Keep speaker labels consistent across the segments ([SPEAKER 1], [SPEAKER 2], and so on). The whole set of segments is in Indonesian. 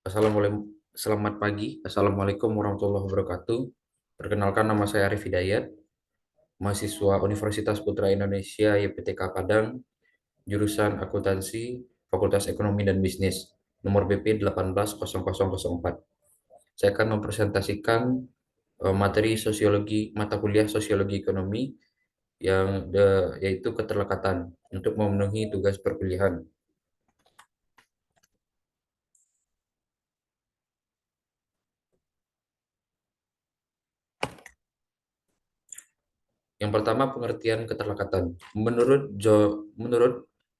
[SPEAKER 1] Assalamualaikum, selamat pagi. Assalamualaikum warahmatullahi wabarakatuh. Perkenalkan, nama saya Arif Hidayat, mahasiswa Universitas Putra Indonesia YPTK Padang, jurusan Akuntansi, Fakultas Ekonomi dan Bisnis, nomor BP 180004. Saya akan mempresentasikan materi sosiologi, mata kuliah Sosiologi Ekonomi yaitu keterlekatan untuk memenuhi tugas perkuliahan. Yang pertama, pengertian keterlekatan. Menurut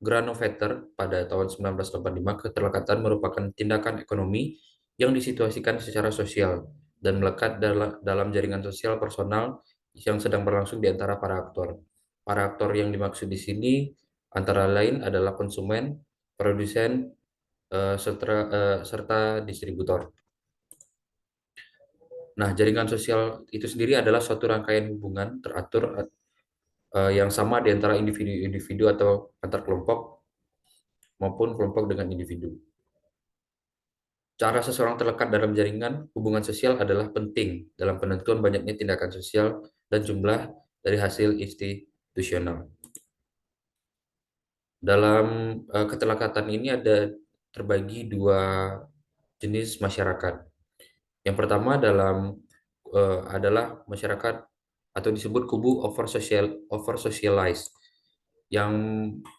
[SPEAKER 1] Granovetter pada tahun 1985, keterlekatan merupakan tindakan ekonomi yang disituasikan secara sosial dan melekat dalam jaringan sosial personal yang sedang berlangsung di antara para aktor. Para aktor yang dimaksud di sini antara lain adalah konsumen, produsen, serta distributor. Nah, jaringan sosial itu sendiri adalah suatu rangkaian hubungan teratur yang sama di antara individu-individu atau antar kelompok maupun kelompok dengan individu. Cara seseorang terlekat dalam jaringan hubungan sosial adalah penting dalam penentuan banyaknya tindakan sosial dan jumlah dari hasil institusional. Dalam keterlekatan ini ada terbagi dua jenis masyarakat. Yang pertama adalah masyarakat atau disebut kubu over socialized, yang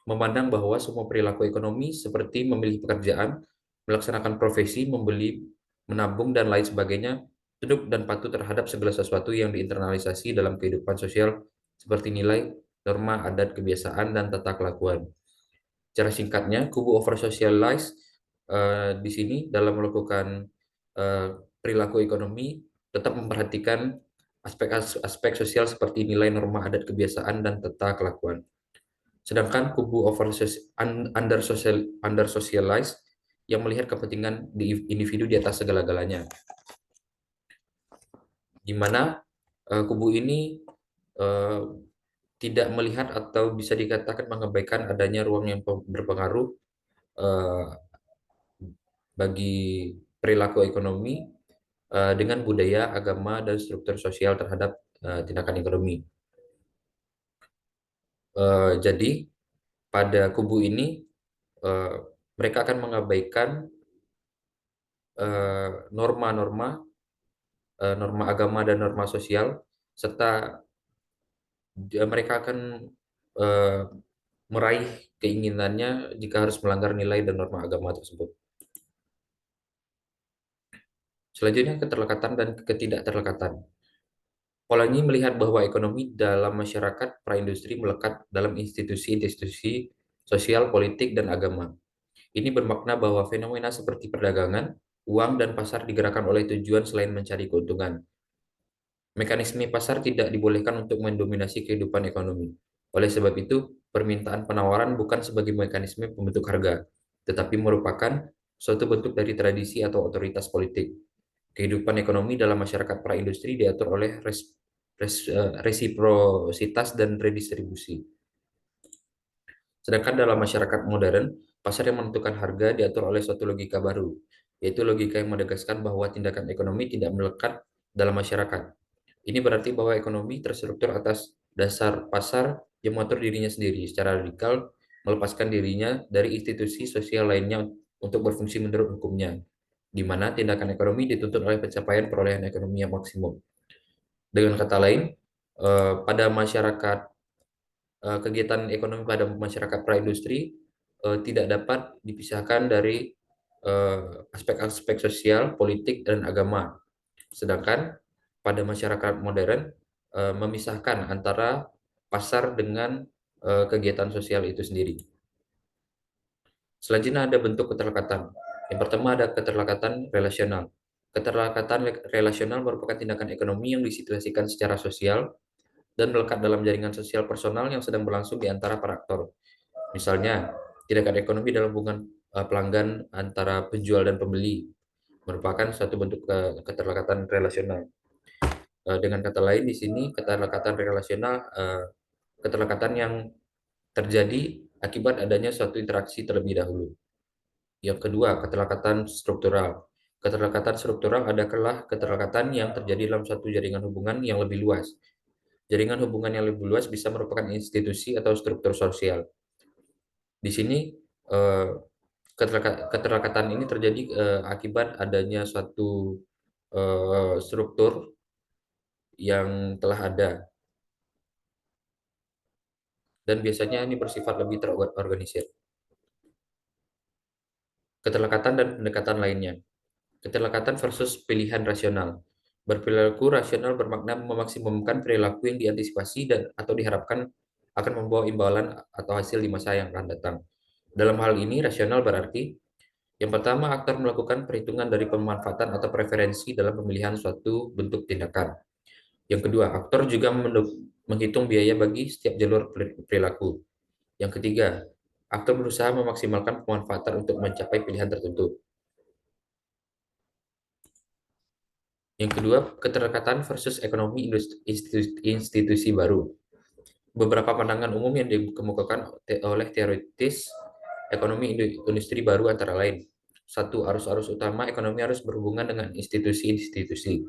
[SPEAKER 1] memandang bahwa semua perilaku ekonomi seperti memilih pekerjaan, melaksanakan profesi, membeli, menabung, dan lain sebagainya tunduk dan patuh terhadap segala sesuatu yang diinternalisasi dalam kehidupan sosial seperti nilai, norma, adat, kebiasaan, dan tata kelakuan. Cara singkatnya, kubu over socialized di sini dalam melakukan eh, perilaku ekonomi tetap memperhatikan aspek-aspek sosial seperti nilai, norma, adat, kebiasaan, dan tata kelakuan. Sedangkan kubu under socialized yang melihat kepentingan di individu di atas segala-galanya, di mana kubu ini eh, tidak melihat atau bisa dikatakan mengabaikan adanya ruang yang berpengaruh eh, bagi perilaku ekonomi dengan budaya, agama, dan struktur sosial terhadap tindakan ekonomi. Jadi pada kubu ini eh, mereka akan mengabaikan norma-norma norma agama dan norma sosial, serta mereka akan eh, meraih keinginannya jika harus melanggar nilai dan norma agama tersebut. Selanjutnya, keterlekatan dan ketidakterlekatan. Polanyi melihat bahwa ekonomi dalam masyarakat praindustri melekat dalam institusi-institusi sosial, politik, dan agama. Ini bermakna bahwa fenomena seperti perdagangan, uang, dan pasar digerakkan oleh tujuan selain mencari keuntungan. Mekanisme pasar tidak dibolehkan untuk mendominasi kehidupan ekonomi. Oleh sebab itu, permintaan penawaran bukan sebagai mekanisme pembentuk harga, tetapi merupakan suatu bentuk dari tradisi atau otoritas politik. Kehidupan ekonomi dalam masyarakat praindustri diatur oleh resiprositas dan redistribusi. Sedangkan dalam masyarakat modern, pasar yang menentukan harga diatur oleh suatu logika baru, yaitu logika yang menegaskan bahwa tindakan ekonomi tidak melekat dalam masyarakat. Ini berarti bahwa ekonomi terstruktur atas dasar pasar yang mengatur dirinya sendiri secara radikal, melepaskan dirinya dari institusi sosial lainnya untuk berfungsi menurut hukumnya, di mana tindakan ekonomi dituntut oleh pencapaian perolehan ekonomi yang maksimum. Dengan kata lain, pada masyarakat kegiatan ekonomi pada masyarakat praindustri tidak dapat dipisahkan dari eh, aspek-aspek sosial, politik, dan agama. Sedangkan pada masyarakat modern memisahkan antara pasar dengan kegiatan sosial itu sendiri. Selanjutnya ada bentuk keterlekatan. Yang pertama ada keterlekatan relasional. Keterlekatan relasional merupakan tindakan ekonomi yang disituasikan secara sosial dan melekat dalam jaringan sosial personal yang sedang berlangsung di antara para aktor. Misalnya, tindakan ekonomi dalam hubungan pelanggan antara penjual dan pembeli merupakan suatu bentuk keterlekatan relasional. Dengan kata lain, di sini keterlekatan relasional, keterlekatan yang terjadi akibat adanya suatu interaksi terlebih dahulu. Yang kedua, keterlekatan struktural. Keterlekatan struktural adalah keterlekatan yang terjadi dalam suatu jaringan hubungan yang lebih luas. Jaringan hubungan yang lebih luas bisa merupakan institusi atau struktur sosial. Di sini eh, keterlekatan ini terjadi akibat adanya suatu struktur yang telah ada, dan biasanya ini bersifat lebih terorganisir. Keterlekatan dan pendekatan lainnya. Keterlekatan versus pilihan rasional. Berperilaku rasional bermakna memaksimumkan perilaku yang diantisipasi dan atau diharapkan akan membawa imbalan atau hasil di masa yang akan datang. Dalam hal ini, rasional berarti yang pertama, aktor melakukan perhitungan dari pemanfaatan atau preferensi dalam pemilihan suatu bentuk tindakan. Yang kedua, aktor juga menghitung biaya bagi setiap jalur perilaku. Yang ketiga, aktor berusaha memaksimalkan pemanfaatan untuk mencapai pilihan tertentu. Yang kedua, keterkaitan versus ekonomi institusi baru. Beberapa pandangan umum yang dikemukakan oleh teoritis ekonomi industri baru antara lain. Satu, arus-arus utama ekonomi harus berhubungan dengan institusi-institusi.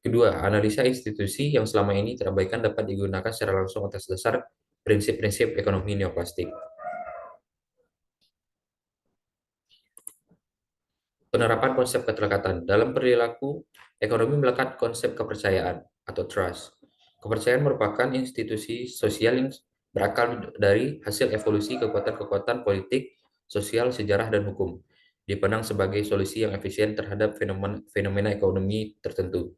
[SPEAKER 1] Kedua, analisa institusi yang selama ini terabaikan dapat digunakan secara langsung atas dasar prinsip-prinsip ekonomi neoplastik. Penerapan konsep keterlekatan. Dalam perilaku, ekonomi melekat konsep kepercayaan atau trust. Kepercayaan merupakan institusi sosial yang berakar dari hasil evolusi kekuatan-kekuatan politik, sosial, sejarah, dan hukum. Dipandang sebagai solusi yang efisien terhadap fenomena ekonomi tertentu.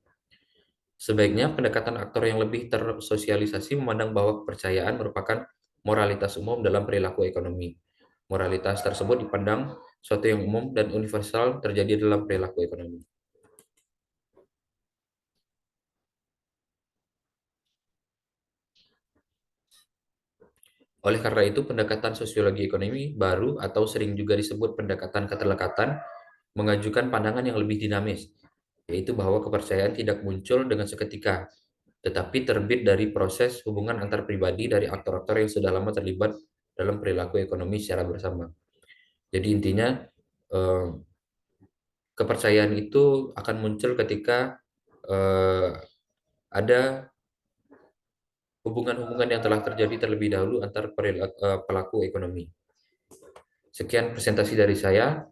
[SPEAKER 1] Sebaiknya pendekatan aktor yang lebih tersosialisasi memandang bahwa kepercayaan merupakan moralitas umum dalam perilaku ekonomi. Moralitas tersebut dipandang suatu yang umum dan universal terjadi dalam perilaku ekonomi. Oleh karena itu, pendekatan sosiologi ekonomi baru atau sering juga disebut pendekatan keterlekatan mengajukan pandangan yang lebih dinamis, yaitu bahwa kepercayaan tidak muncul dengan seketika, tetapi terbit dari proses hubungan antar pribadi dari aktor-aktor yang sudah lama terlibat dalam perilaku ekonomi secara bersama. Jadi intinya, eh, kepercayaan itu akan muncul ketika eh, ada hubungan-hubungan yang telah terjadi terlebih dahulu antar pelaku ekonomi. Sekian presentasi dari saya.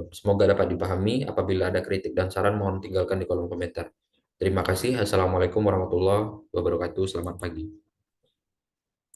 [SPEAKER 1] Semoga dapat dipahami. Apabila ada kritik dan saran, mohon tinggalkan di kolom komentar. Terima kasih. Assalamualaikum warahmatullahi wabarakatuh. Selamat pagi.